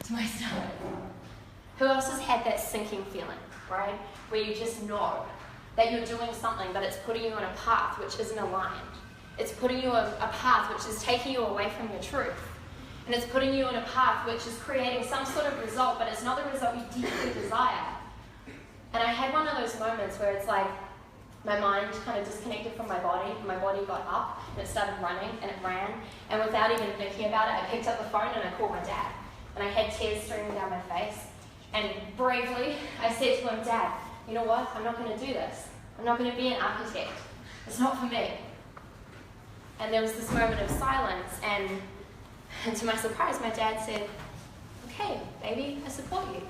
to my stomach. Who else has had that sinking feeling, right? Where you just know that you're doing something, but it's putting you on a path which isn't aligned. It's putting you on a path which is taking you away from your truth. And it's putting you on a path which is creating some sort of result, but it's not the result you deeply desire. And I had one of those moments where it's like my mind kind of disconnected from my body. My body got up and it started running and it ran. And without even thinking about it, I picked up the phone and I called my dad. And I had tears streaming down my face. And bravely, I said to him, Dad, you know what? I'm not going to do this. I'm not going to be an architect. It's not for me. And there was this moment of silence, and to my surprise, my dad said, okay, baby, I support you.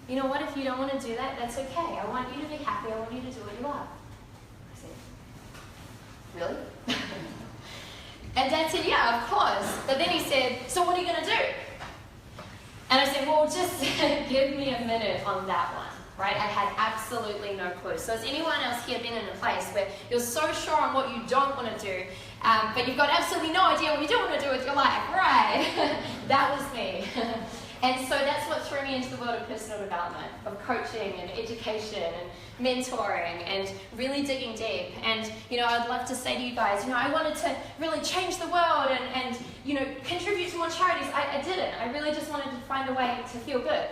You know what? If you don't want to do that, that's okay. I want you to be happy. I want you to do what you love. I said, really? And Dad said, yeah, of course. But then he said, so what are you going to do? And I said, well, just give me a minute on that one, right? I had absolutely no clue. So has anyone else here been in a place where you're so sure on what you don't want to do, but you've got absolutely no idea what you do want to do with your life, right? That was me. And so that's what threw me into the world of personal development, of coaching and education and mentoring and really digging deep. And, I'd love to say to you guys, I wanted to really change the world and contribute to more charities. I didn't. I really just wanted to find a way to feel good.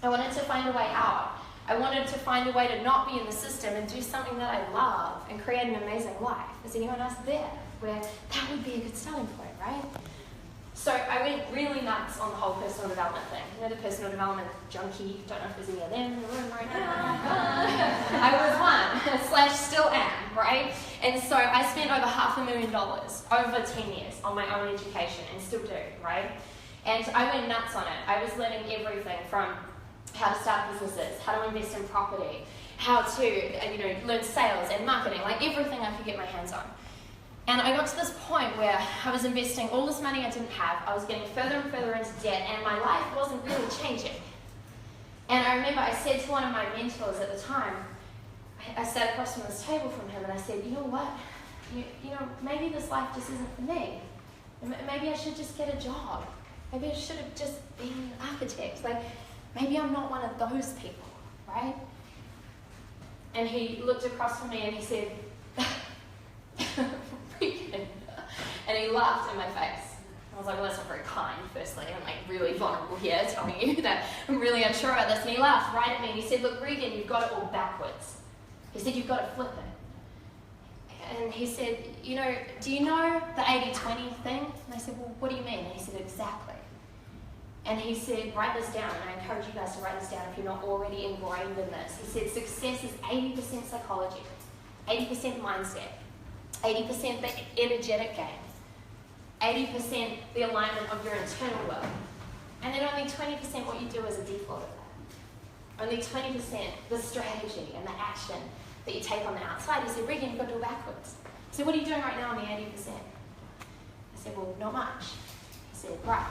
I wanted to find a way out. I wanted to find a way to not be in the system and do something that I love and create an amazing life. Is anyone else there where that would be a good starting point, right? So I went really nuts on the whole personal development thing. The personal development junkie. Don't know if there's any of them in the room right now. I was one, / still am, right? And so I spent over $500,000 over 10 years on my own education and still do, right? And I went nuts on it. I was learning everything from how to start businesses, how to invest in property, how to learn sales and marketing, like everything I could get my hands on. And I got to this point where I was investing all this money I didn't have, I was getting further and further into debt, and my life wasn't really changing. And I remember I said to one of my mentors at the time, I sat across from this table from him and I said, you know what, maybe this life just isn't for me. Maybe I should just get a job. Maybe I should have just been an architect. Like, maybe I'm not one of those people, right? And he looked across from me and he said, Regan. And he laughed in my face. I was like, well, that's not very kind, firstly. I'm like really vulnerable here, telling you that I'm really unsure about this. And he laughed right at me and he said, look, Regan, you've got it all backwards. He said, you've got to flip it. And he said, do you know the 80-20 thing? And I said, well, what do you mean? And he said, exactly. And he said, write this down. And I encourage you guys to write this down if you're not already ingrained in this. He said, success is 80% psychology, 80% mindset, 80% the energetic game, 80% the alignment of your internal world, and then only 20% what you do as a default of that. Only 20% the strategy and the action that you take on the outside. He said, Regan, you've got to do it backwards. I said, what are you doing right now on the 80%? I said, well, not much. He said, right.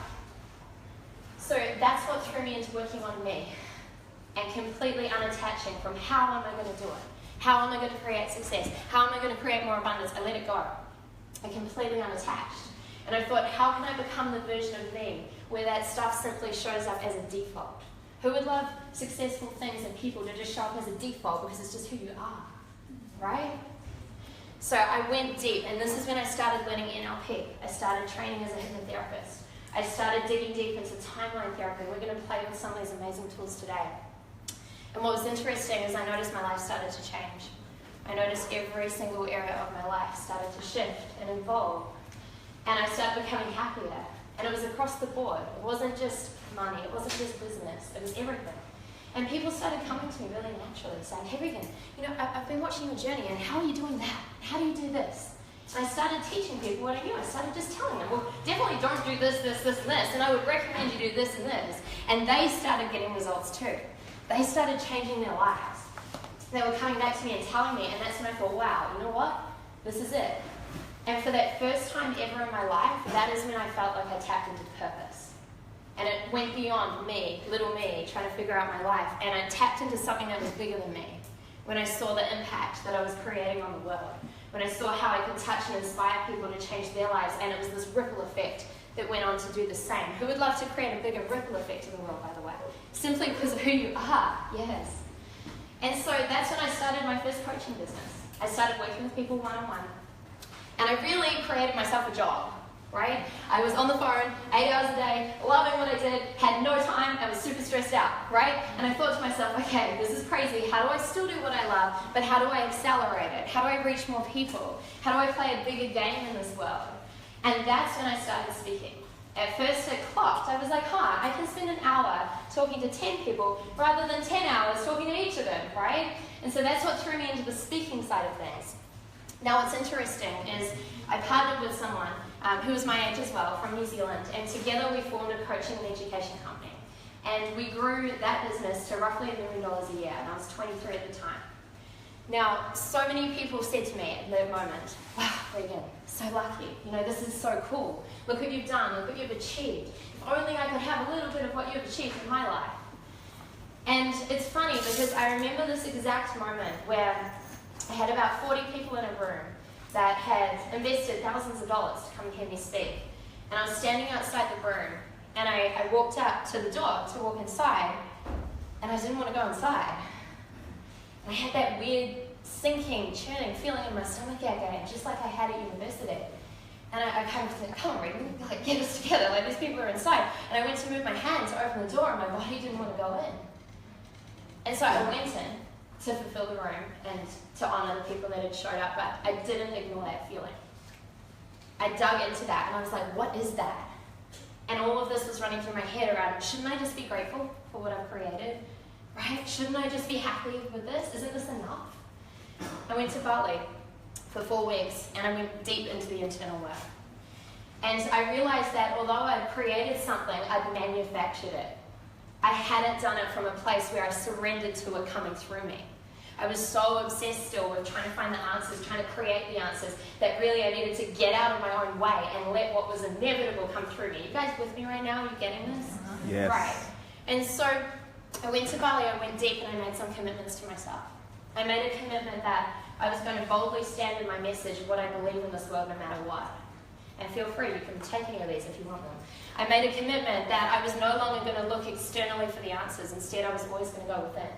So that's what threw me into working on me and completely unattaching from how am I going to do it? How am I going to create success? How am I going to create more abundance? I let it go. I completely unattached. And I thought, how can I become the version of me where that stuff simply shows up as a default? Who would love successful things and people to just show up as a default because it's just who you are, right? So I went deep, and this is when I started learning NLP. I started training as a hypnotherapist. I started digging deep into timeline therapy. We're going to play with some of these amazing tools today. And what was interesting is I noticed my life started to change. I noticed every single area of my life started to shift and evolve. And I started becoming happier. And it was across the board. It wasn't just money. It wasn't just business. It was everything. And people started coming to me really naturally, saying, hey, Regan, I've been watching your journey, and how are you doing that? How do you do this? And I started teaching people what I knew. I started just telling them, well, definitely don't do this, this, this, and this. And I would recommend you do this and this. And they started getting results too. They started changing their lives. They were coming back to me and telling me, and that's when I thought, wow, you know what? This is it. And for that first time ever in my life, that is when I felt like I tapped into purpose. And it went beyond me, little me, trying to figure out my life. And I tapped into something that was bigger than me. When I saw the impact that I was creating on the world. When I saw how I could touch and inspire people to change their lives. And it was this ripple effect that went on to do the same, who would love to create a bigger ripple effect in the world, by the way, simply because of who you are. Yes. And so that's when I started my first coaching business. I started working with people one-on-one, and I really created myself a job, right? I was on the phone 8 hours a day, loving what I did, had no time, I was super stressed out, right? And I thought to myself, okay, this is crazy. How do I still do what I love, but how do I accelerate it? How do I reach more people? How do I play a bigger game in this world? And that's when I started speaking. At first it clocked. I was like, I can spend an hour talking to 10 people rather than 10 hours talking to each of them, right? And so that's what threw me into the speaking side of things. Now what's interesting is I partnered with someone who was my age as well, from New Zealand, and together we formed a coaching and education company. And we grew that business to roughly $1 million a year, and I was 23 at the time. Now, so many people said to me at that moment, wow, Regan, so lucky. You know, this is so cool. Look what you've done, look what you've achieved. If only I could have a little bit of what you've achieved in my life. And it's funny because I remember this exact moment where I had about 40 people in a room that had invested thousands of dollars to come and hear me speak. And I was standing outside the room, and I walked out to the door to walk inside, and I didn't want to go inside. And I had that weird sinking, churning feeling in my stomach again, just like I had at university. And I kind of said, come on, Regan, like, get us together, like these people are inside. And I went to move my hand to open the door, and my body didn't want to go in. And so I went in to fulfill the room and to honor the people that had showed up, but I didn't ignore that feeling. I dug into that, and I was like, what is that? And all of this was running through my head around, shouldn't I just be grateful for what I've created? Right? Shouldn't I just be happy with this? Isn't this enough? I went to Bali for 4 weeks, and I went deep into the internal work. And I realized that although I'd created something, I'd manufactured it. I hadn't done it from a place where I surrendered to it coming through me. I was so obsessed still with trying to find the answers, trying to create the answers, that really I needed to get out of my own way and let what was inevitable come through me. You guys with me right now? Are you getting this? Yes. Right. And so I went to Bali, I went deep, and I made some commitments to myself. I made a commitment that I was going to boldly stand in my message of what I believe in this world no matter what. And feel free, you can take any of these if you want them. I made a commitment that I was no longer going to look externally for the answers. Instead, I was always going to go within.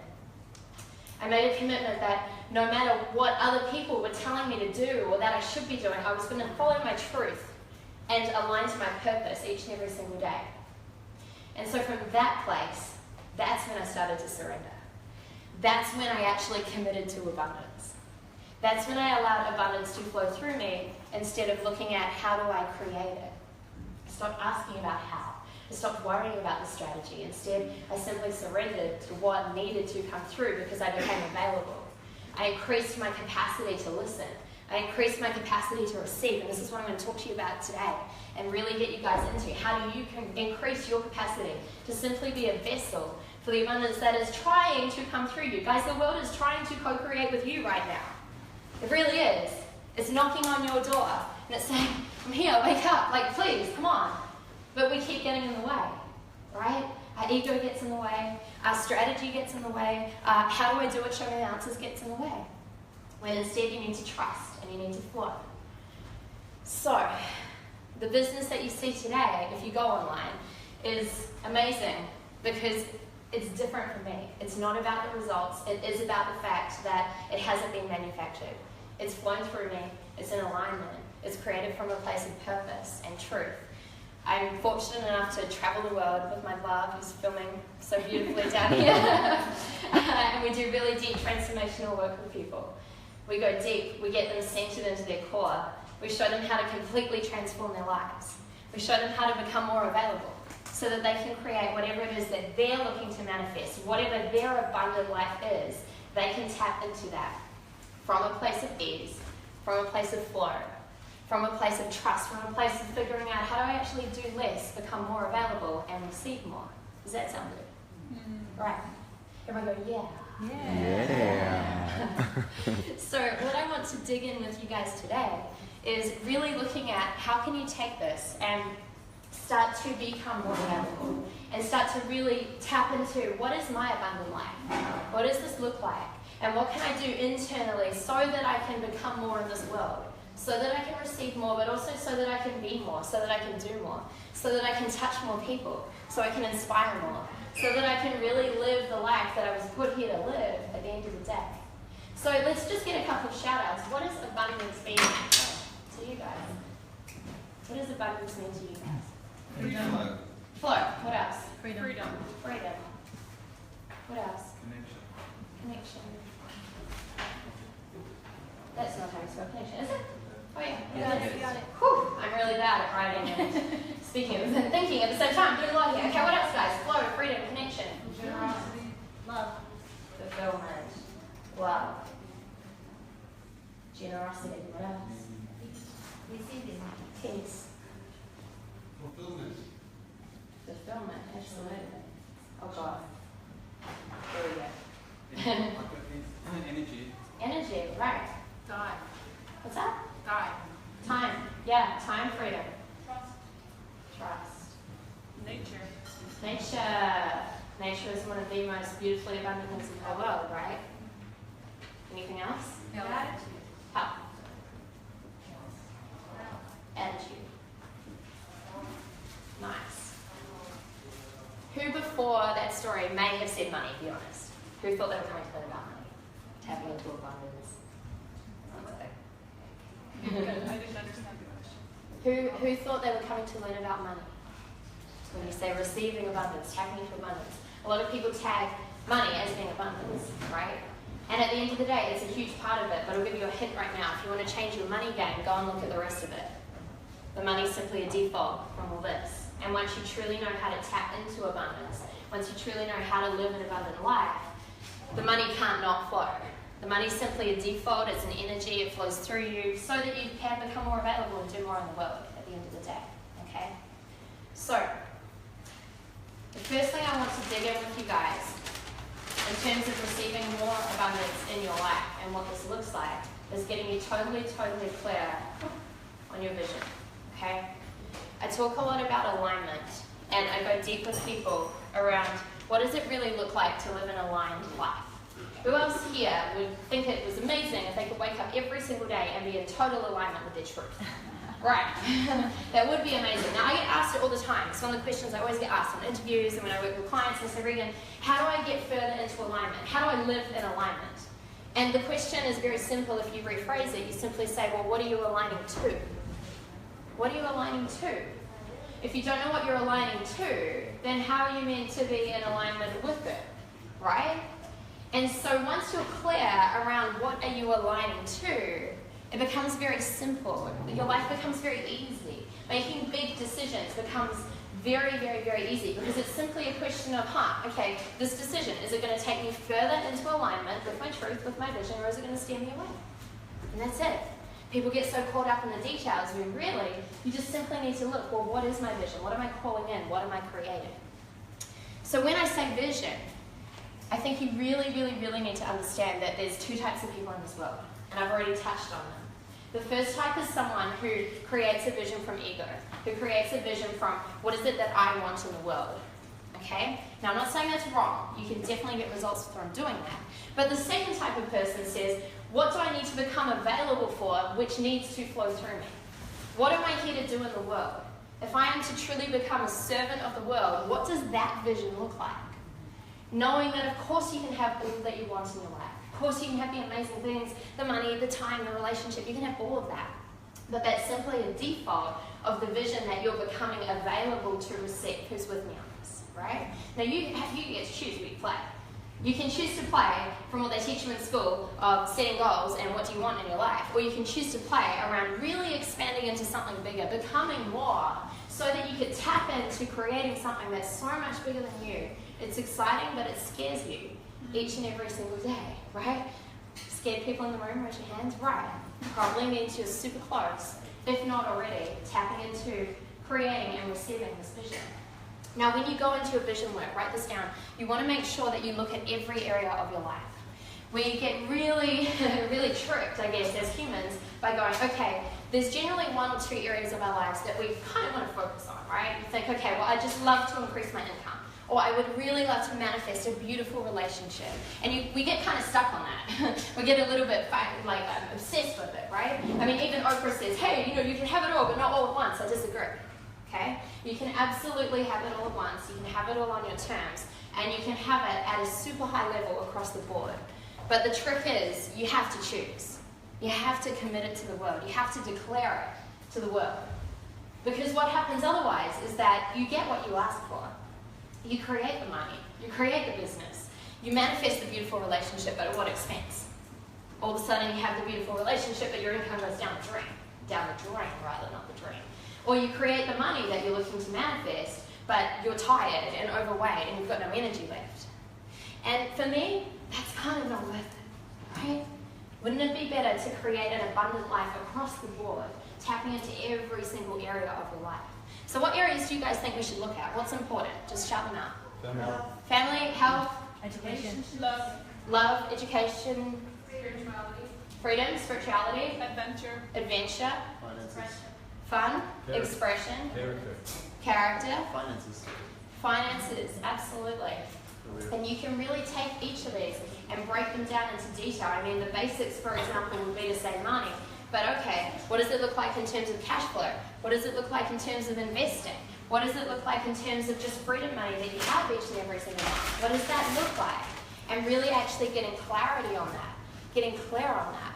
I made a commitment that no matter what other people were telling me to do or that I should be doing, I was going to follow my truth and align to my purpose each and every single day. And so from that place, that's when I started to surrender. That's when I actually committed to abundance. That's when I allowed abundance to flow through me instead of looking at how do I create it. I stopped asking about how. I stopped worrying about the strategy. Instead, I simply surrendered to what needed to come through because I became available. I increased my capacity to listen. I increased my capacity to receive. And this is what I'm going to talk to you about today and really get you guys into how you can increase your capacity to simply be a vessel for the abundance that is trying to come through you. Guys, the world is trying to co-create with you right now. It really is. It's knocking on your door and it's saying, I'm here, wake up, like please, come on. But we keep getting in the way, right? Our ego gets in the way, our strategy gets in the way, how do I do it, show me the answers gets in the way. When instead you need to trust and you need to flow. So, the business that you see today, if you go online, is amazing because it's different from me. It's not about the results, it is about the fact that it hasn't been manufactured. It's flown through me, it's in alignment, it's created from a place of purpose and truth. I'm fortunate enough to travel the world with my love, who's filming so beautifully down here. And we do really deep transformational work with people. We go deep, we get them centered into their core. We show them how to completely transform their lives. We show them how to become more available so that they can create whatever it is that they're looking to manifest, whatever their abundant life is, they can tap into that from a place of ease, from a place of flow, from a place of trust, from a place of figuring out how do I actually do less, become more available, and receive more. Does that sound good? Right. Everyone go, yeah. Yeah. So what I want to dig in with you guys today is really looking at how can you take this and start to become more available and start to really tap into what is my abundant life? What does this look like? And what can I do internally so that I can become more in this world? so that I can receive more, but also so that I can be more, so that I can do more, so that I can touch more people, so I can inspire more, so that I can really live the life that I was put here to live at the end of the day. So let's just get a couple of shout outs. What does abundance mean to you guys? What does abundance mean to you guys? Freedom. Flow. What else? Freedom. Freedom. What else? Connection. Connection. That's not how you spell connection, is it? Oh yeah. Got it. Whew, I'm really bad at writing and speaking and thinking at the same time. Doing a lot here. Okay, what else, guys? Flow, freedom, connection. Generosity. Love. Fulfillment. Love. Generosity. What else? Receiving. Peace. Fulfillment. Fulfillment. Absolutely. Oh God. There we go. Energy. Energy. Right. Time. What's that? Time. Time. Yeah. Time. Freedom. Trust. Nature. Nature is one of the most beautifully abundant things in the world, right? Anything else? Attitude. Health. Attitude. Nice. Who before that story may have said money, be honest? Who thought they were coming to learn about money? Tapping into abundance. I didn't understand the question. Who thought they were coming to learn about money? When you say receiving abundance, tapping into abundance. A lot of people tag money as being abundance, right? And at the end of the day, it's a huge part of it, but I'll give you a hint right now. If you want to change your money game, go and look at the rest of it. The money's simply a default from all this. And once you truly know how to tap into abundance, once you truly know how to live an abundant life, the money can't not flow. The money's simply a default, it's an energy, it flows through you so that you can become more available and do more in the world at the end of the day, okay? So, the first thing I want to dig in with you guys in terms of receiving more abundance in your life and what this looks like is getting you totally clear on your vision, okay? I talk a lot about alignment and I go deep with people around what does it really look like to live an aligned life? Who else here would think it was amazing if they could wake up every single day and be in total alignment with their truth? Right. That would be amazing. Now, I get asked it all the time. It's one of the questions I always get asked in interviews and when I work with clients. And I say, Regan, how do I get further into alignment? How do I live in alignment? And the question is very simple. If you rephrase it, you simply say, well, what are you aligning to? What are you aligning to? If you don't know what you're aligning to, then how are you meant to be in alignment with it? Right? And so once you're clear around what are you aligning to, it becomes very simple. Your life becomes very easy. Making big decisions becomes very easy because it's simply a question of, okay, this decision, is it going to take me further into alignment with my truth, with my vision, or is it going to steer me away? And that's it. People get so caught up in the details when really, you just simply need to look, well, what is my vision? What am I calling in? What am I creating? So when I say vision, I think you really need to understand that there's two types of people in this world, and I've already touched on them. The first type is someone who creates a vision from ego, who creates a vision from what is it that I want in the world, okay? Now, I'm not saying that's wrong. You can definitely get results from doing that. But the second type of person says, what do I need to become available for which needs to flow through me? What am I here to do in the world? If I am to truly become a servant of the world, what does that vision look like? Knowing that, of course, you can have all that you want in your life. Of course, you can have the amazing things, the money, the time, the relationship. You can have all of that. But that's simply a default of the vision that you're becoming available to receive. Who's with me on this, right? Now, you get to choose where you play. You can choose to play from what they teach you in school of setting goals and what do you want in your life. Or you can choose to play around really expanding into something bigger, becoming more, so that you could tap into creating something that's so much bigger than you. It's exciting, but it scares you each and every single day, right? Scared people in the room, raise your hands. Right. Probably means you're super close, if not already, tapping into creating and receiving this vision. Now, when you go into your vision work, write this down. You want to make sure that you look at every area of your life. We get really tricked, I guess, as humans by going, okay, there's generally one or two areas of our lives that we kind of want to focus on, right? You think, okay, well, I just love to increase my income. Or I would really love to manifest a beautiful relationship. And we get kind of stuck on that. We get a little bit obsessed with it, right? I mean, even Oprah says, hey, you can have it all, but not all at once. I disagree. Okay? You can absolutely have it all at once. You can have it all on your terms. And you can have it at a super high level across the board. But the trick is, you have to choose. You have to commit it to the world. You have to declare it to the world. Because what happens otherwise is that you get what you ask for. You create the money. You create the business. You manifest the beautiful relationship, but at what expense? All of a sudden you have the beautiful relationship, but your income goes down the drain. Down the drain, rather, not the drain. Or you create the money that you're looking to manifest, but you're tired and overweight and you've got no energy left. And for me, that's kind of not worth it, right? Wouldn't it be better to create an abundant life across the board, tapping into every single area of your life? So what areas do you guys think we should look at? What's important? Just shout them out. Family, health, Education. love, education, Spirituality. freedom, spirituality, Adventure. adventure, Finances. fun, Character. expression, Character. character, Finances. absolutely. Career. And you can really take each of these and break them down into detail. I mean, the basics, for example, would be to say money. But okay, what does it look like in terms of cash flow? What does it look like in terms of investing? What does it look like in terms of just freedom money that you have each and every single month? What does that look like? And really actually getting clarity on that, getting clear on that.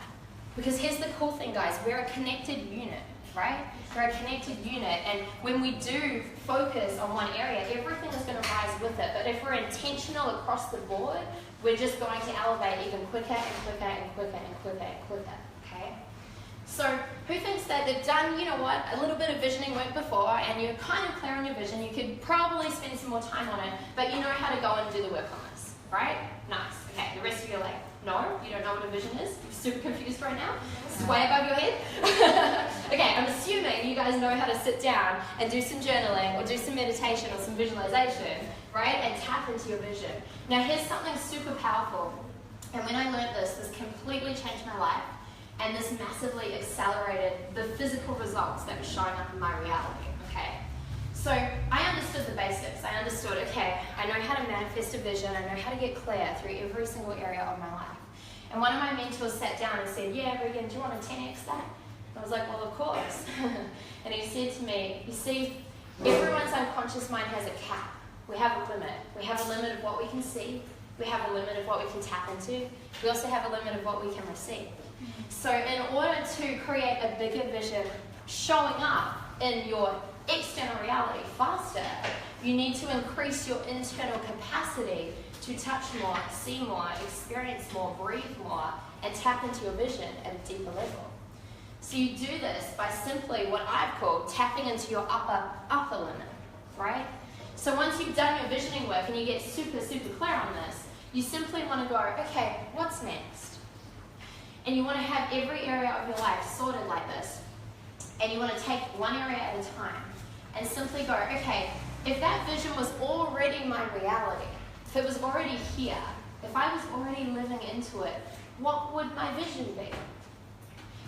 Because here's the cool thing, guys, we're a connected unit, right? We're a connected unit, and when we do focus on one area, everything is going to rise with it. But if we're intentional across the board, we're just going to elevate even quicker and quicker and quicker and quicker and quicker, okay? So who thinks that they've done, a little bit of visioning work before, and you're kind of clear on your vision, you could probably spend some more time on it, but you know how to go and do the work on this, right? Nice. Okay, the rest of you are like, no, you don't know what a vision is? You're super confused right now? It's way above your head? Okay, I'm assuming you guys know how to sit down and do some journaling, or do some meditation, or some visualization, right? And tap into your vision. Now here's something super powerful, and when I learned this completely changed my life. And this massively accelerated the physical results that were showing up in my reality, okay? So I understood the basics. I understood, okay, I know how to manifest a vision. I know how to get clear through every single area of my life. And one of my mentors sat down and said, yeah, Regan, do you want to 10x that? I was like, well, of course. And he said to me, you see, everyone's unconscious mind has a cap. We have a limit. We have a limit of what we can see. We have a limit of what we can tap into. We also have a limit of what we can receive. So in order to create a bigger vision showing up in your external reality faster, you need to increase your internal capacity to touch more, see more, experience more, breathe more, and tap into your vision at a deeper level. So you do this by simply what I've called tapping into your upper limit, right? So once you've done your visioning work and you get super, super clear on this, you simply want to go, okay, what's next? And you want to have every area of your life sorted like this. And you want to take one area at a time and simply go, okay, if that vision was already my reality, if it was already here, if I was already living into it, what would my vision be?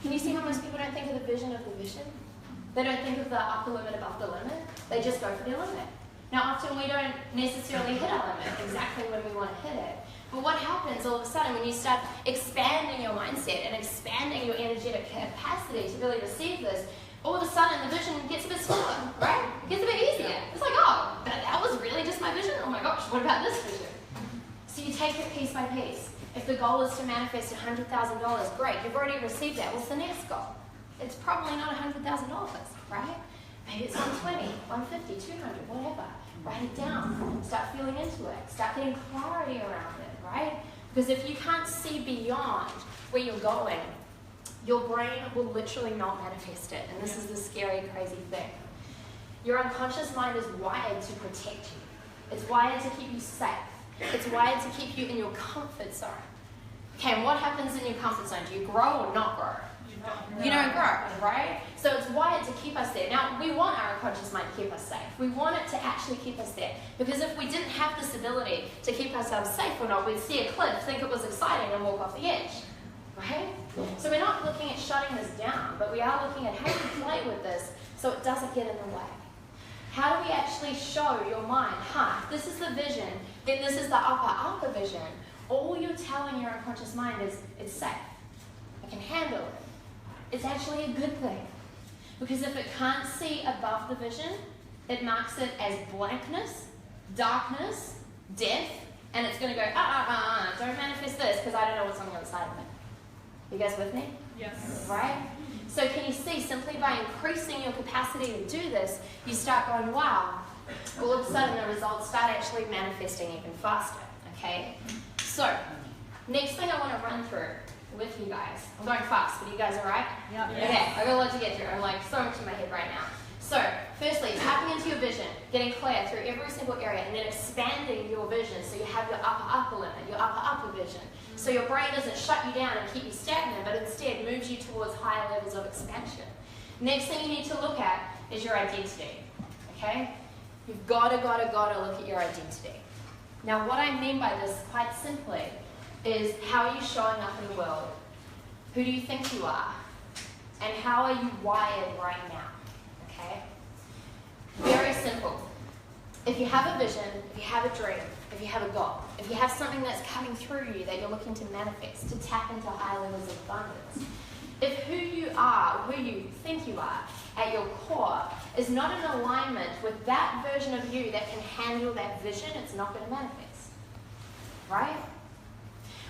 Can you see how most people don't think of the vision of the vision? They don't think of the upper limit above the limit. They just go for their limit. Now, often we don't necessarily hit our limit exactly when we want to hit it. But what happens all of a sudden when you start expanding your mindset and expanding your energetic capacity to really receive this, all of a sudden the vision gets a bit smaller, right? It gets a bit easier. It's like, oh, that was really just my vision? Oh my gosh, what about this vision? So you take it piece by piece. If the goal is to manifest $100,000, great, you've already received that. What's the next goal? It's probably not $100,000, right? Maybe it's 120, 150, 200, whatever. Write it down. Start feeling into it. Start getting clarity around it, right? Because if you can't see beyond where you're going, your brain will literally not manifest it. And this is the scary, crazy thing. Your unconscious mind is wired to protect you. It's wired to keep you safe. It's wired to keep you in your comfort zone. Okay, and what happens in your comfort zone? Do you grow or not grow? You don't grow, right? So it's wired to keep us there. Now, we want our unconscious mind to keep us safe. We want it to actually keep us there. Because if we didn't have this ability to keep ourselves safe or not, we'd see a cliff, think it was exciting, and walk off the edge, right? So we're not looking at shutting this down, but we are looking at how to play with this so it doesn't get in the way. How do we actually show your mind, this is the vision, then this is the upper vision. All you're telling your unconscious mind is, it's safe. I can handle it. It's actually a good thing. Because if it can't see above the vision, it marks it as blankness, darkness, death, and it's going to go, don't manifest this because I don't know what's on the other side of it. You guys with me? Yes. Right? So can you see, simply by increasing your capacity to do this, you start going, wow, all of a sudden the results start actually manifesting even faster, okay? So, next thing I want to run through with you guys. I'm going fast, but you guys all right? Yep. Okay, I've got a lot to get through. I'm like so much in my head right now. So, firstly, tapping into your vision, getting clear through every single area, and then expanding your vision so you have your upper limit, your upper vision. So your brain doesn't shut you down and keep you stagnant, but instead moves you towards higher levels of expansion. Next thing you need to look at is your identity, okay? You've got to look at your identity. Now, what I mean by this, quite simply, is how are you showing up in the world? Who do you think you are? And how are you wired right now? Okay? Very simple. If you have a vision, if you have a dream, if you have a goal, if you have something that's coming through you that you're looking to manifest, to tap into higher levels of abundance, if who you are, who you think you are, at your core, is not in alignment with that version of you that can handle that vision, it's not going to manifest. Right?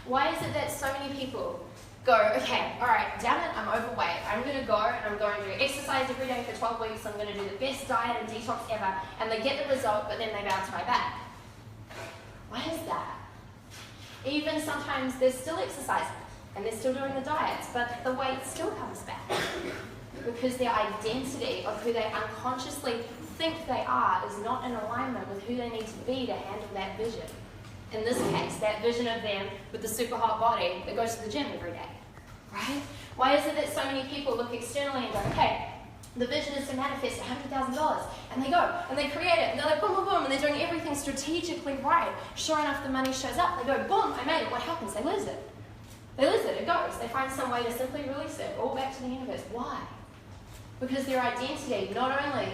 Why is it that so many people go, okay, all right, damn it, I'm overweight. I'm going to go and I'm going to exercise every day for 12 weeks. I'm going to do the best diet and detox ever. And they get the result, but then they bounce right back. Why is that? Even sometimes they're still exercising and they're still doing the diets, but the weight still comes back. Because their identity of who they unconsciously think they are is not in alignment with who they need to be to handle that vision. In this case, that vision of them with the super hot body that goes to the gym every day, right? Why is it that so many people look externally and go, okay, the vision is to manifest $100,000, and they go, and they create it, and they're like, boom, boom, boom, and they're doing everything strategically right. Sure enough, the money shows up, they go, boom, I made it. What happens? They lose it. They lose it, it goes. They find some way to simply release it, all back to the universe. Why? Because their identity not only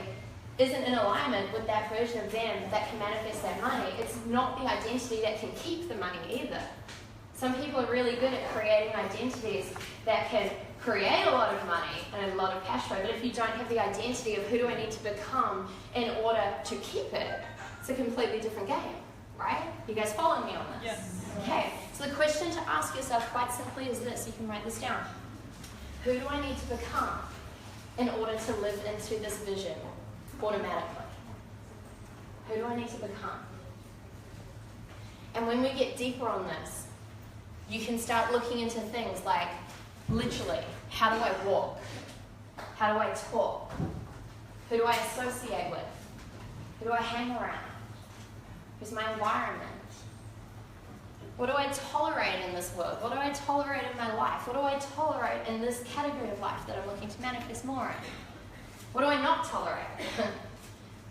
isn't in alignment with that version of them that can manifest that money, it's not the identity that can keep the money either. Some people are really good at creating identities that can create a lot of money and a lot of cash flow, but if you don't have the identity of who do I need to become in order to keep it, it's a completely different game, right? You guys following me on this? Yes. Okay, so the question to ask yourself quite simply is this, you can write this down. Who do I need to become in order to live into this vision automatically? Who do I need to become? And when we get deeper on this, you can start looking into things like, literally, how do I walk? How do I talk? Who do I associate with? Who do I hang around? Who's my environment? What do I tolerate in this world? What do I tolerate in my life? What do I tolerate in this category of life that I'm looking to manifest more in? What do I not tolerate?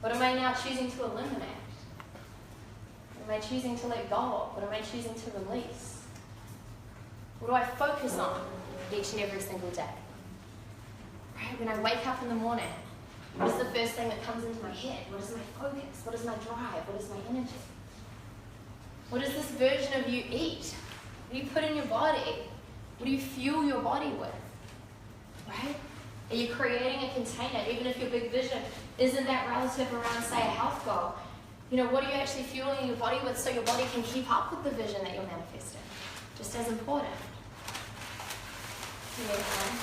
What am I now choosing to eliminate? What am I choosing to let go of? What am I choosing to release? What do I focus on each and every single day? Right? When I wake up in the morning, what is the first thing that comes into my head? What is my focus? What is my drive? What is my energy? What does this version of you eat? What do you put in your body? What do you fuel your body with? Right? Are you creating a container, even if your big vision isn't that relative around, say, a health goal? You know, what are you actually fueling your body with so your body can keep up with the vision that you're manifesting? Just as important. You need a hand?